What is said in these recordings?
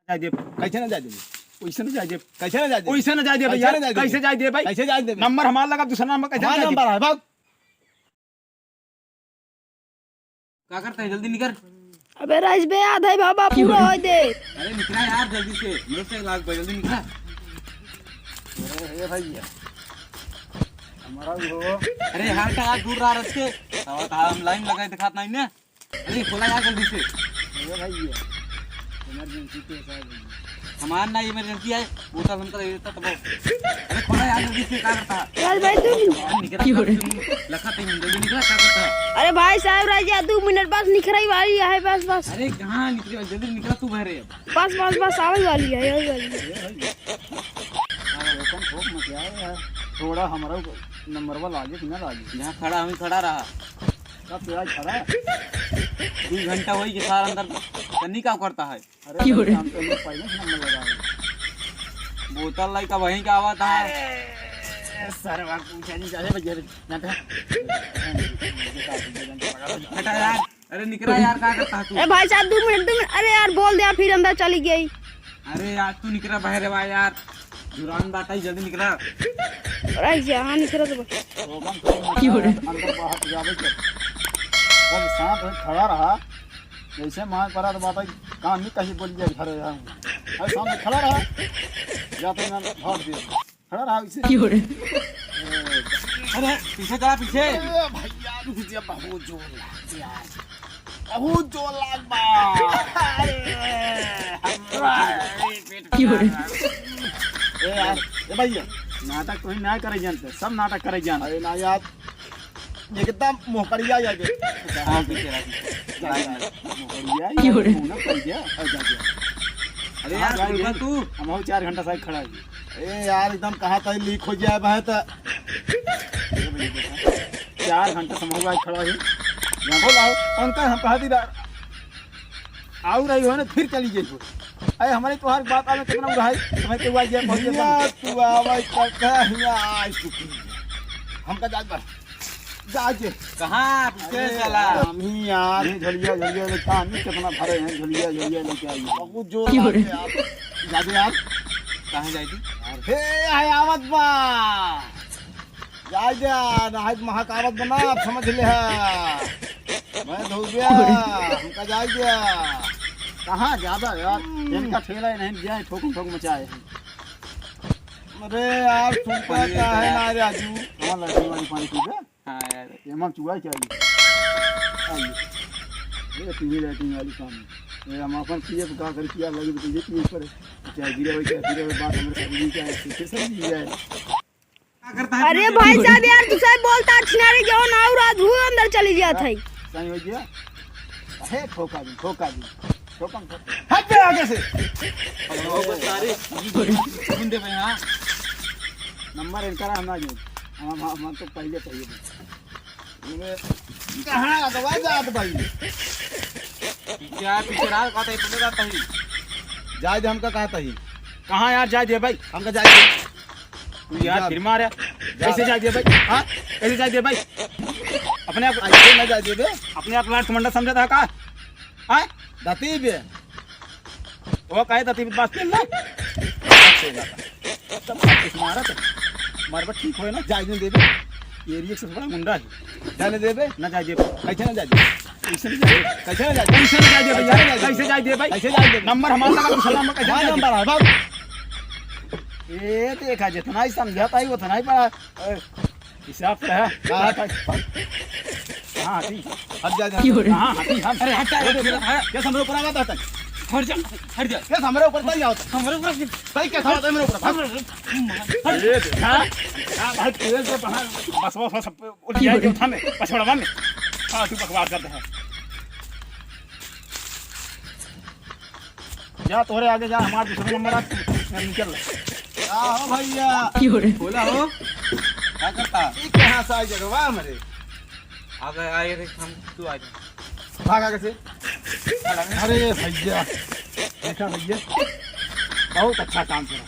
कैसे ना जाए वैसे न जाए कैसे ना जाए वैसे न जाए भैया कैसे जाए दे भाई कैसे जाए नंबर हमारा लगा दूसरा नंबर कैसे जाए नंबर है भाग क्या करते हैं जल्दी निकल। अबे राइस बे आधा ही बाबा पूरा हो दे। अरे निकला यार जल्दी से मेरे से लाग भाई जल्दी निकला। अरे भैया हमारा भी हो अरे हां का दूर रहा रस्ते तो हम लाइन लगाए दिखात नहीं ने। अरे खोला यार जल्दी से। अरे भैया इमरजेंसी के साथ हमारा ना इमरजेंसी है बोतल हमका देता तब। अरे खोला यार जल्दी से क्या करता है राइस भाई तुम निकला लखा ते जल्दी निकला क्या करता है। अरे भाई साहब राजा 2 मिनट बस निकराई वाली है बस बस अरे कहां निकल जल्दी निकला तू बहरे। बस बस बस आवे वाली है यही वाली है। रोकन ठोक मत यार थोड़ा हमारा नंबर वाला आगे कि ना आगे यहां खड़ा हम खड़ा रहा कब तेरा खड़ा 2 घंटा वही के सार अंदर कन्नी का करता है। अरे हम तो पहले से नंबर लगा बोतल लाई का वहीं का आवाज था। सर बात पूछा नहीं जाए भैया ना हटा यार। अरे निकला यार क्या करता है तू। अरे भाई साहब 2 मिनट अरे यार बोल दिया फिर अंदर चली गई। अरे यार तू निकला बहरे भाई यार जुरान बाटा ही जल्दी निकला। राइस यहां निकल तो अंदर बाहर जावे के बस सांप खड़ा रहा जैसे मार पड़ा तो बात कान में कहीं बोल दिया घर अरे सामने खड़ा रहा जाते ना भाग दिया खड़ा रहा इसे अरे पीछे चला पीछे। भैया रुक बहुत जोर लग यार बहुत जोर लग बा ए यार ए भैया नाटक तो ही ना करे जानते सब नाटक करे जान अरे ना यार एकदम मोहकड़िया जाके हां पीछे रहा मोहकड़िया ही ना कर दिया और जा गया। अरे यार तू हम हो 4 घंटा से खड़ा है। ए यार एकदम कहां तक लीक हो जाए बह त 4 घंटा से हम खड़ा है यहाँ लाओ अंकल हम कहा दी आऊ रही हो ना फिर चली गई अरे हमारे तुम्हारी बात आने कितना उड़ा है हमें तो वाई जाए बहुत तू आवाज करता है आज तू हमका जाजे कहां पीछे चला हम ही यार झलिया लेके आनी कितना भरे हैं झलिया लेके आई बहुत जोर लगे यार जाजे यार कहां जाई थी यार हे आय आवत बा जा ना महाकावत बना आप समझ ले है मैं धो गया हमका जाए गया कहाँ ज्यादा यार इनका ठेला ही नहीं जाए ठोक मचाए अरे यार तुम पता है ना राजू हमारा लड़की वाली पानी पी गया हां यार ये हम चुआ चाहिए ये पीने रेटिंग वाली काम ये हम अपन पीए का कर किया लगी तो ये पीए पर चाहे गिरे बात हमारे साथ क्या है फिर से नहीं जाए क्या करता है। अरे भाई साहब यार तू सही बोलता छिनारी जो ना रात हुआ अंदर चली जात है सही हो गया है ठोका दी हट जा आगे से सारे सुन भाई हां नंबर इनका हम ना जो हम तो पहले चाहिए कहां दवा जात भाई क्या पीछे रहा कहता है तुम्हें जाता ही जाए दे हमका कहता ही कहां यार जाए दे भाई हमका जाए तू यार फिर मार कैसे जाए दे भाई हां कैसे जाए दे भाई अपने आप ऐसे ना जाए दे अपने आप लाट मंडा समझा था का हां दती बे वो कहे दती बात पेल ना तब कुछ मारा तो मारबा ठीक होए ना जाए दे दे एरिया से बड़ा मुंडा है जाने दे बे ना जाए दे कैसे ना जाए कैसे ना जाए कैसे जाए दे भैया कैसे जाए दे भाई कैसे जाए दे नंबर हमारा लगा दूसरा नंबर कैसे जाए नंबर है बाबू ये देखा जितना ही समझाता ही उतना ही पड़ा हिसाब से है हां ठीक हट जा हां हम अरे हट जा क्या समझो ऊपर आवा था हट जा क्या हमारे ऊपर तई आवत हमारे ऊपर तई क्या था मेरे ऊपर अरे हां भाई तेरे से बाहर बस सब उलिया के उठा में पछवाड़ा में हां तू बकवास करता है जा तोरे आगे जा हमारा दूसरा नंबर आ निकल आओ भैया बोला हो क्या करता ये कहां से आई जगह हमारे आ गए आए रे हम तू आ भागा कैसे अरे भैया देखा भैया बहुत अच्छा काम करा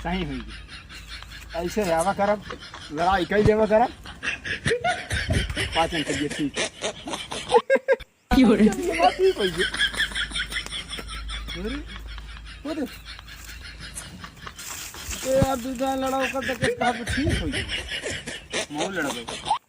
सही हुई ऐसे आवा करब लड़ाई कई देवा करब पाचन करिए ठीक ठीक हो गई खुद ए यार दूसरा लड़ाओ कर तो किस कहा ठीक हो गई मऊ लड़ गए